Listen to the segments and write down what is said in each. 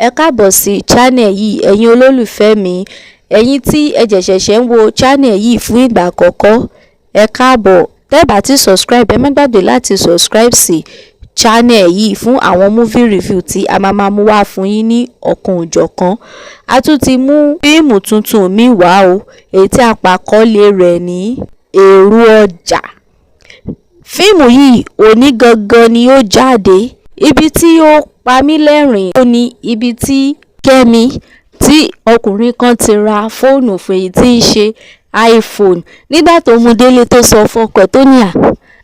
ẹ káàbọ̀ sí channel yìí ẹ̀yin olólùfẹ́ mi, ẹ̀yin tí ẹ ṣẹ̀ṣẹ̀ ń wo channel yìí fún ìgbà àkọ́kọ́, ẹ káàbọ̀. Tẹ́ bá ti subscribe, ẹ má gbàgbé láti subscribe sí channel yìí fún àwọn movie review tí a máa mú wá fún yín ní ọ̀kan òjọ̀kan. A tún ti mú fíìmù tuntun mi wá o, èyí tí àpàkọ́lé rẹ̀ ní ERO OJA. Fíìmù yìí òní gangan ni ó jáde. Ibi tí ó pa mí lẹ́rìn ó ní ibi tí Kẹ́mi tí ọkùnrin kan ti ra fóònù fún èyí tí ń ṣe iPhone. Nígbà tó mú délé tó sọ fọ́kọ ẹ̀ tó ní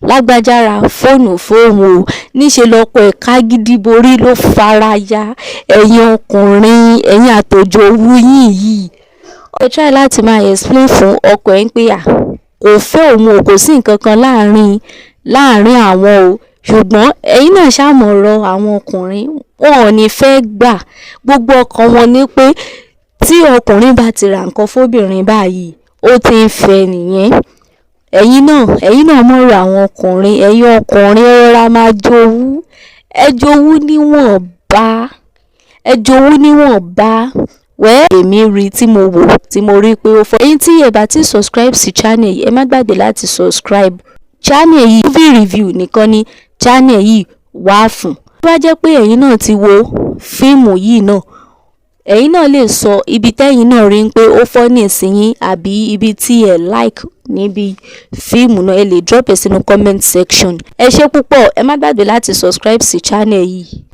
lágbájá ra fóònù fóònù o, níṣe lọ́kọ ẹ̀ ká gidi borí ló fara ya. Ẹ̀yin ọkùnrin, ẹ̀yin àtòjò owú yìí. Ó try láti máa explain fún ọkọ ẹ̀ pé kò fẹ́ òun o, kò sí nǹkan kan láàrin àwọn o. Ṣùgbọ́n ẹ̀yin náà ṣàmọ̀rọ̀ àwọn ọkùnrin, wọn ò ní fẹ́ gbà. Gbogbo ọkàn wọn ní pé tí ọkùnrin bá ti ra nǹkan fóbìnrin báyìí, ó ti ń fẹ́ nìyẹn. Ẹ̀yin náà mọ̀rọ̀ àwọn ọkùnrin, ẹ̀yin ọkùnrin rọra máa jowú. Ẹ jowú níwọ̀nba. Èmi rí tí mo wò tí mo rí pé ó fọ́. Ẹ̀yin tí ẹ bá ti subscribe sí channel yìí, ẹ má gbàgbé láti subscribe. Channel yìí movie review nìkan ni channel yìí wà fún. Tó bá jẹ́ pé ẹ̀yin náà ti wo fíìmù yìí náà, ẹ̀yin náà lè sọ ibi tẹ́yin náà rí pé ó funny sí yín àbí ibi tí ẹ like níbi fíìmù náà, ẹ lè drop ẹ̀ sínú comment section. Ẹ ṣé púpọ̀, ẹ má gbàgbé láti subscribe sí channel yìí.